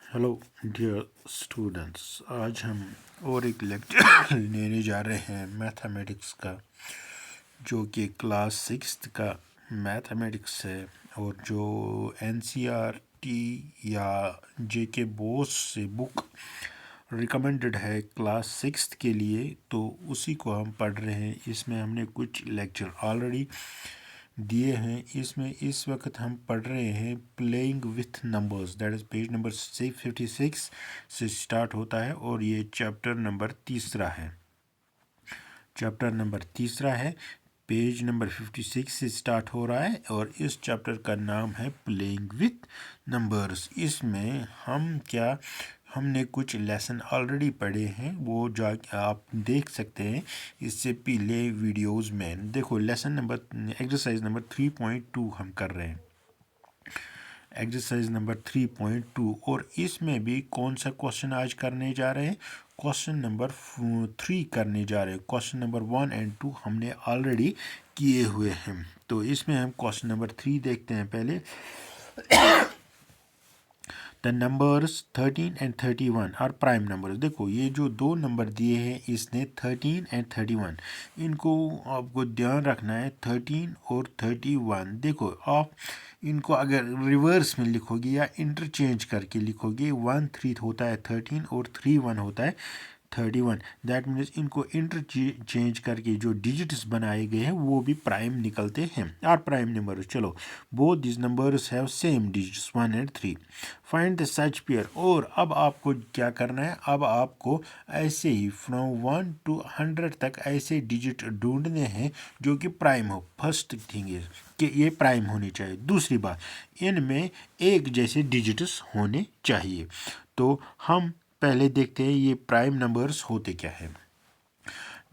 Hello dear students, आज हम और एक लेक्चर लेने जा रहे हैं मैथमेटिक्स का, जो कि क्लास 6 का मैथमेटिक्स है और जो एनसीईआरटी या जेके बोस से बुक रिकमेंडेड है क्लास 6 के लिए, तो उसी को हम पढ़ रहे हैं। इसमें हमने कुछ लेक्चर ऑलरेडी दिए हैं। इसमें इस वक्त हम पढ़ रहे हैं playing with numbers, that is page number 656 से स्टार्ट होता है और ये चैप्टर नंबर तीसरा है। पेज नंबर 56 से स्टार्ट हो रहा है और इस चैप्टर का नाम है प्लेइंग विथ नंबर्स। इसमें हमने कुछ लेसन ऑलरेडी पढ़े हैं, वो जाके आप देख सकते हैं इससे पहले वीडियोस में। देखो एक्सरसाइज नंबर 3.2 हम कर रहे हैं, एक्सरसाइज नंबर 3.2, और इसमें भी कौन सा क्वेश्चन आज करने जा रहे हैं? क्वेश्चन नंबर 3 करने जा रहे हैं। क्वेश्चन नंबर 1 और 2 हमने ऑलरेडी किए हुए हैं, तो इसमें हम क्वेश्चन नंबर 3 देखते हैं पहले। The numbers 13 and 31 are prime numbers. देखो ये जो दो नंबर दिए हैं इसने 13 एंड 31, इनको आपको ध्यान रखना है। 13 और 31, देखो आप इनको अगर रिवर्स में लिखोगे या इंटरचेंज करके लिखोगे, 1 3 होता है 13 और 3 1 होता है 31। दैट मीन्स इनको इंटरचेंज करके जो डिजिट्स बनाए गए हैं वो भी प्राइम निकलते हैं, आर प्राइम नंबर्स। चलो, both this numbers have same digits 1 और 3। Find the such pair. और अब आपको क्या करना है? अब आपको ऐसे ही फ्रॉम 1 to 100 तक ऐसे डिजिट ढूंढने हैं जो कि प्राइम हो। फर्स्ट थिंग इज कि ये प्राइम होनी चाहिए। दूसरी बात, इनमें एक जैसे डिजिट्स होने चाहिए। तो हम पहले देखते हैं ये प्राइम नंबर्स होते क्या है।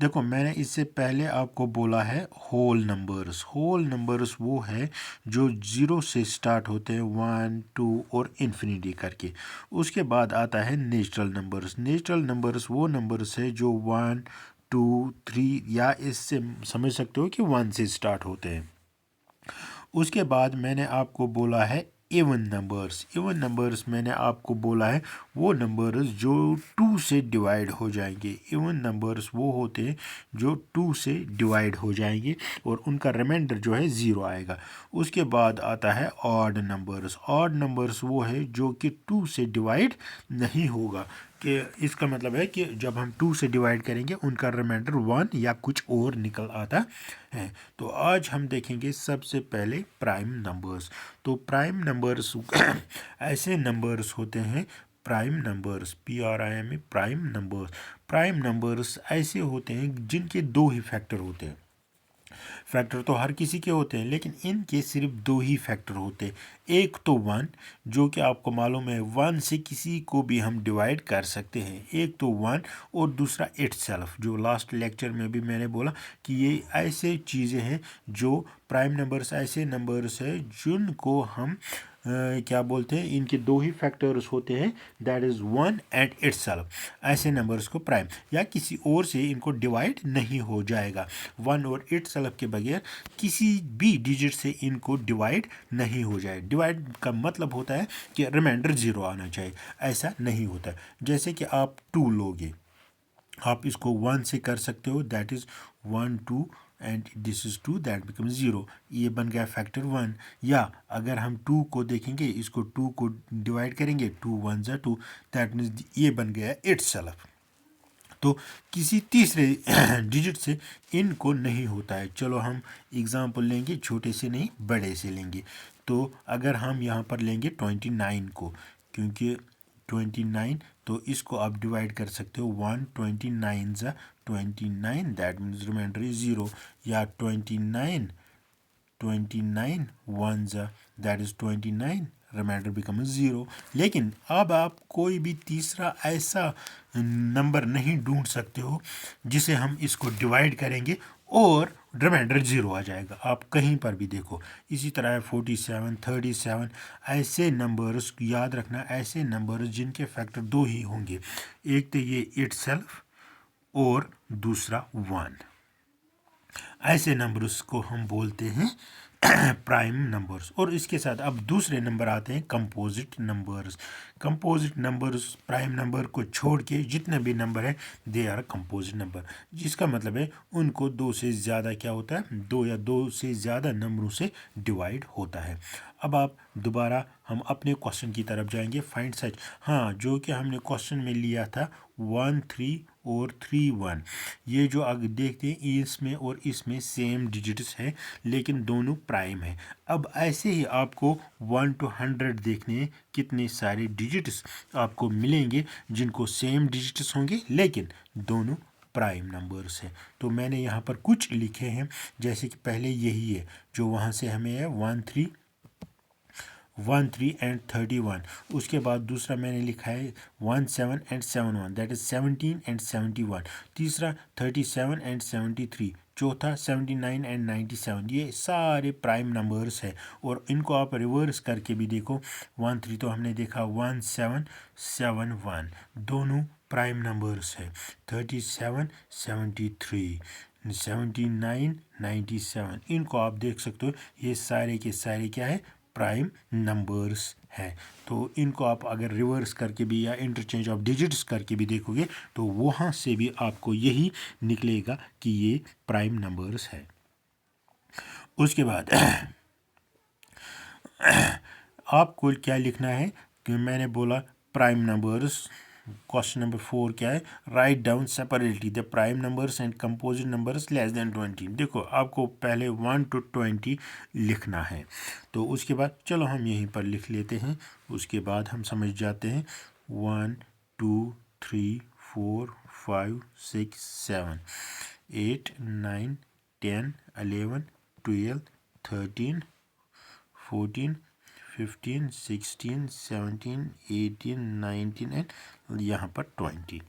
देखो, मैंने इससे पहले आपको बोला है होल नंबर्स। होल नंबर्स वो है जो 0 से स्टार्ट होते हैं, 1 2 और इन्फिनिटी करके। उसके बाद आता है नेचुरल नंबर्स। नेचुरल नंबर्स वो नंबर्स है जो 1 2 3 या इससे समझ सकते हो कि 1 से स्टार्ट होते हैं। उसके बाद मैंने आपको बोला है इवन नंबर्स। इवन नंबर्स मैंने आपको बोला है वो नंबर्स जो 2 से डिवाइड हो जाएंगे। इवन नंबर्स वो होते हैं जो 2 से डिवाइड हो जाएंगे और उनका रिमाइंडर जो है 0 आएगा। उसके बाद आता है ऑड नंबर्स। ऑड नंबर्स वो है जो कि 2 से डिवाइड नहीं होगा, कि इसका मतलब है कि जब हम 2 से डिवाइड करेंगे उनका रिमाइंडर 1 या कुछ और निकल आता है। तो आज हम देखेंगे सबसे पहले प्राइम नंबर्स। तो प्राइम नंबर्स ऐसे नंबर्स होते हैं, prime numbers, PRIME, prime numbers. Prime numbers ऐसे होते हैं जिनके दो ही फैक्टर होते हैं। फैक्टर तो हर किसी के होते हैं, लेकिन इनके सिर्फ दो ही फैक्टर होते हैं। एक तो 1, जो कि आपको मालूम है 1 से किसी को भी हम डिवाइड कर सकते हैं। एक तो 1 और दूसरा इटसेल्फ, जो लास्ट लेक्चर में भी मैंने बोला कि ये ऐसे चीज़ें हैं जो प्राइम नंबर्स, ऐसे नंबर्स हैं जिनको हम क्या बोलते हैं, इनके दो ही फैक्टर्स होते हैं, दैट इज़ 1 एंड इटसेल्फ। ऐसे नंबर्स को प्राइम या किसी और से इनको डिवाइड नहीं हो जाएगा। 1 और इटसेल्फ के बगैर किसी भी डिजिट से इनको डिवाइड नहीं हो जाए। डिवाइड का मतलब होता है कि रिमाइंडर 0 आना चाहिए, ऐसा नहीं होता। जैसे कि आप 2 लोगे, आप इसको 1 से कर सकते हो, that is 1 2 and this is 2, that become 0, ये बन गया फैक्टर 1। या अगर हम 2 को देखेंगे, इसको 2 को डिवाइड करेंगे, 2 1 ज़ा 2, दैट मीन्स ये बन गया इटसेल्फ। तो किसी तीसरे डिजिट से इनको नहीं होता है। चलो हम एग्जांपल लेंगे, छोटे से नहीं बड़े से लेंगे। तो अगर हम यहाँ पर लेंगे 29 को, क्योंकि 29, तो इसको आप डिवाइड कर सकते हो, 1 29 ज़ा 29, दैट मीन्स रिमाइंडर इज 0। या 29 1 ज़ा दैट इज़ 29, रिमाइंडर बिकम 0। लेकिन अब आप कोई भी तीसरा ऐसा नंबर नहीं ढूंढ सकते हो जिसे हम इसको डिवाइड करेंगे और रिमाइंडर 0 आ जाएगा। आप कहीं पर भी देखो, इसी तरह है 47 37, ऐसे नंबर्स याद रखना, ऐसे नंबर्स जिनके फैक्टर दो ही होंगे, एक तो ये इटसेल्फ और दूसरा 1। ऐसे नंबर्स को हम बोलते हैं प्राइम नंबर्स। और इसके साथ अब दूसरे नंबर आते हैं composite numbers. Composite numbers prime number को छोड़ के जितने भी नंबर है दे आर कंपोजिट नंबर, जिसका मतलब है उनको दो से ज़्यादा क्या होता है, दो या दो से ज़्यादा नंबरों से डिवाइड होता है। अब आप दोबारा हम अपने क्वेश्चन की तरफ जाएंगे, फाइंड सच। हाँ, जो कि हमने क्वेश्चन में लिया था 1 3 और 3 1, ये जो अगर देखते हैं इसमें और इसमें सेम डिजिट्स है लेकिन दोनों प्राइम है। अब ऐसे ही आपको 1 to 100 देखने हैं कितने सारे डिजिट्स आपको मिलेंगे जिनको सेम डिजिट्स होंगे लेकिन दोनों प्राइम नंबर्स है। तो मैंने यहाँ पर कुछ लिखे हैं, जैसे कि पहले यही है जो वहाँ से हमें है 1 3 एंड 31। उसके बाद दूसरा मैंने लिखा है 1 7 एंड 7 1, दैट इज 17 एंड 71। तीसरा 37 एंड 73। चौथा 79 एंड 97। ये सारे प्राइम नंबर्स है और इनको आप रिवर्स करके भी देखो। 1 3 तो हमने देखा 1 7 7 1, दोनों प्राइम नंबर्स है। 37 73, 79 97, इनको आप देख सकते हो ये सारे के सारे क्या है, प्राइम नंबर्स है। तो इनको आप अगर रिवर्स करके भी या इंटरचेंज ऑफ डिजिट्स करके भी देखोगे तो वहाँ से भी आपको यही निकलेगा कि ये प्राइम नंबर्स है। उसके बाद आपको क्या लिखना है कि मैंने बोला प्राइम नंबर्स। क्वेश्चन नंबर 4 क्या है, write down separately the prime numbers and composite numbers less than 20। देखो आपको पहले 1 to 20 लिखना है, तो उसके बाद चलो हम यहीं पर लिख लेते हैं, उसके बाद हम समझ जाते हैं। 1 2 3 4 5 6 7 8 9 10 11 12 13 14 15 16 17 18 19 एंड यहाँ पर 20।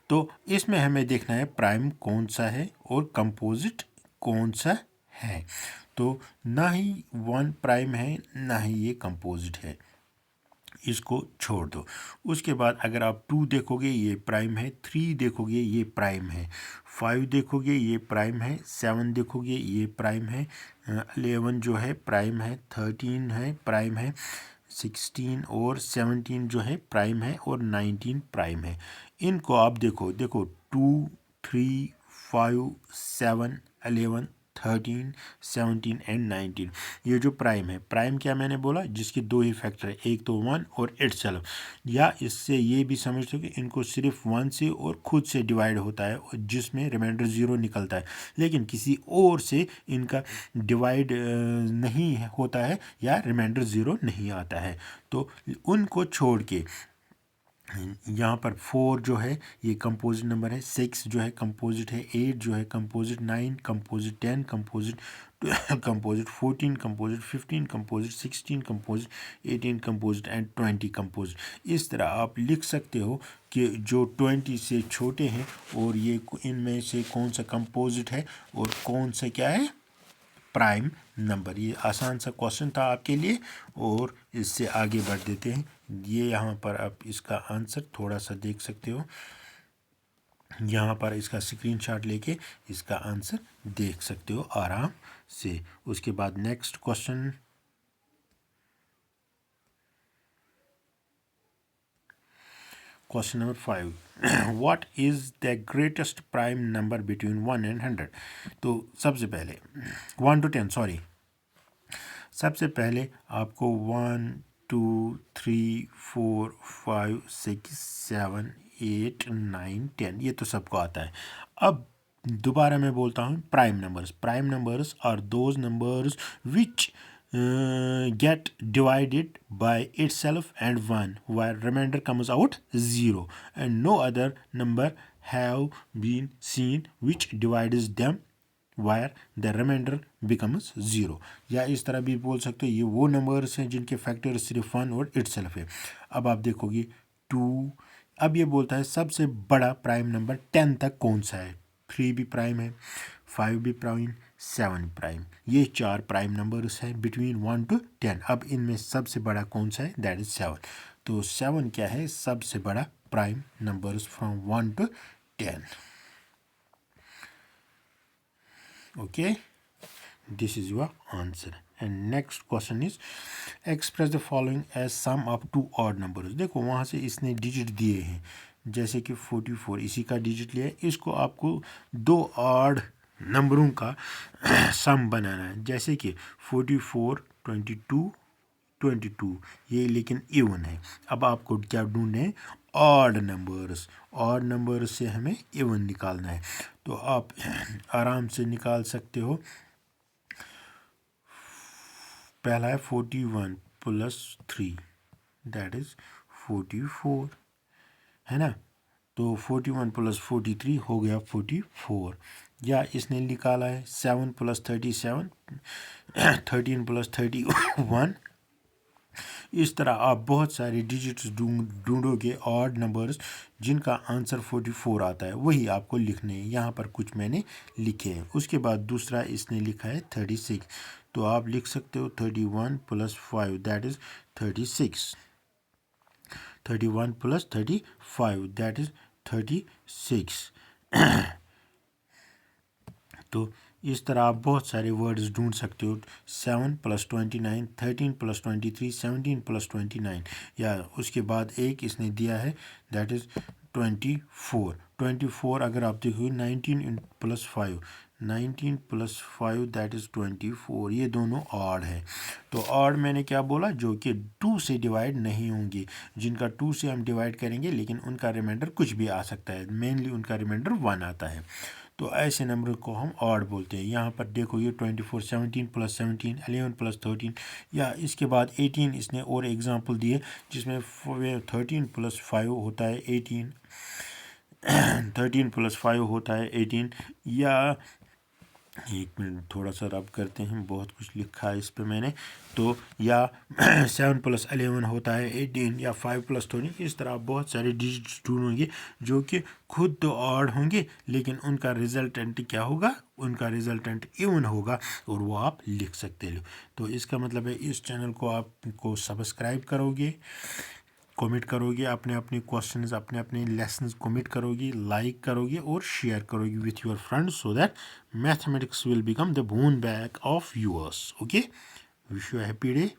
तो इसमें हमें देखना है प्राइम कौन सा है और कंपोजिट कौन सा है। तो ना ही 1 प्राइम है ना ही ये कंपोजिट है, इसको छोड़ दो। उसके बाद अगर आप 2 देखोगे ये प्राइम है, 3 देखोगे ये प्राइम है, 5 देखोगे ये प्राइम है, 7 देखोगे ये प्राइम है, 11 जो है प्राइम है, 13 है प्राइम है, 16 और 17 जो है प्राइम है और 19 प्राइम है। इनको आप देखो 2 3 5 7 11 13 17 एंड 19, ये जो प्राइम है, प्राइम क्या मैंने बोला जिसके दो ही फैक्टर है, एक तो 1 और इटसेल्फ। या इससे ये भी समझ लो कि इनको सिर्फ 1 से और खुद से डिवाइड होता है जिसमें रिमाइंडर 0 निकलता है, लेकिन किसी और से इनका डिवाइड नहीं होता है या रिमाइंडर 0 नहीं आता है। तो उनको छोड़ के यहाँ पर 4 जो है ये कंपोजिट नंबर है, 6 जो है कंपोजिट है, 8 जो है composite, 9 composite, 10 composite, composite 14 composite, 15 composite, 16 composite, 18 composite and 20 composite. इस तरह आप लिख सकते हो कि जो 20 से छोटे हैं और ये इनमें से कौन सा कंपोजिट है और कौन सा क्या है, प्राइम नंबर। ये आसान सा क्वेश्चन था आपके लिए और इससे आगे बढ़ देते हैं। ये यहाँ पर आप इसका आंसर थोड़ा सा देख सकते हो, यहाँ पर इसका स्क्रीनशॉट लेके इसका आंसर देख सकते हो आराम से। उसके बाद next question, question number 5, what is the greatest prime number between 1 and 100। तो सबसे पहले 1 to 10 सॉरी, सबसे पहले आपको 1 2 3 4 5 6 7 8 9 10 ये तो सबको आता है। अब दोबारा मैं बोलता हूँ prime numbers. Prime numbers are those numbers which get divided by itself and 1 while remainder comes out 0 and no other number have been seen which divides them where the remainder becomes 0। या इस तरह भी बोल सकते हो ये वो numbers हैं जिनके फैक्टर सिर्फ 1 और itself है। अब आप देखोगे 2, अब ये बोलता है सबसे बड़ा प्राइम नंबर 10 तक कौन सा है। 3 भी प्राइम है, 5 भी प्राइम, 7 प्राइम, ये 4 प्राइम नंबर्स हैं बिटवीन 1 to 10। अब इनमें सबसे बड़ा कौन सा है, दैट इज 7। तो 7 क्या है, सबसे बड़ा prime numbers from 1 to 10। Okay, This is your answer. And next question is express the following as sum of two odd numbers. देखो वहाँ से इसने डिजिट दिए हैं, जैसे कि 44 इसी का डिजिट लिया है, इसको आपको दो ऑड नंबरों का सम बनाना है, जैसे कि 44 22 22 ये लेकिन इवन है। अब आपको क्या ढूंढना है? Odd numbers. ऑड नंबर्स से हमें इवन निकालना है, तो आप आराम से निकाल सकते हो। पहला है 41 प्लस 3 दैट इज 44, है ना। तो 41 प्लस 43 हो गया 44। या इसने निकाला है 7 प्लस 37 13 प्लस 31। इस तरह आप बहुत सारे डिजिट्स ढूंढोगे ऑड नंबर्स जिनका आंसर 44 आता है, वही आपको लिखने हैं। यहाँ पर कुछ मैंने लिखे हैं। उसके बाद दूसरा इसने लिखा है 36, तो आप लिख सकते हो 31 plus 5 that is 36। 31 plus 35 that is 36। तो इस तरह आप बहुत सारे वर्ड्स ढूंढ सकते हो। 7 प्लस 29, 13 प्लस 23, 17 प्लस 29, या उसके बाद एक इसने दिया है दैट इज़ 24। 24 अगर आप देखो 19 प्लस 5, 19 प्लस 5 दैट इज़ 24। ये दोनों ऑड है। तो ऑड मैंने क्या बोला? जो कि 2 से डिवाइड नहीं होंगे, जिनका 2 से हम डिवाइड करेंगे लेकिन उनका रिमाइंडर कुछ भी आ सकता है, मेनली उनका रिमाइंडर 1 आता है। तो ऐसे नंबर को हम ऑड बोलते हैं। यहाँ पर देखो ये 24, 17 प्लस 17, 11 प्लस 13, या इसके बाद 18 इसने और एग्जांपल दिए जिसमें 13 प्लस 5 होता है 18, 13 प्लस 5 होता है 18, या एक मिनट थोड़ा सा रब करते हैं, बहुत कुछ लिखा है इस पे मैंने। तो या 7 प्लस 11 होता है 18, या 5 प्लस 20। इस तरह आप बहुत सारे डिजिट्स ढूंढोगे जो कि खुद तो ऑड होंगे लेकिन उनका रिजल्टेंट क्या होगा? उनका रिजल्टेंट इवन होगा, और वो आप लिख सकते हो। तो इसका मतलब है इस चैनल को आपको सब्सक्राइब करोगे, कमेंट करोगे, अपने अपने क्वेश्चंस, अपने अपने लेसन्स कमेंट करोगे, लाइक करोगे और शेयर करोगे with your friends, so that mathematics will become the bone back of yours. Okay, wish you a happy day.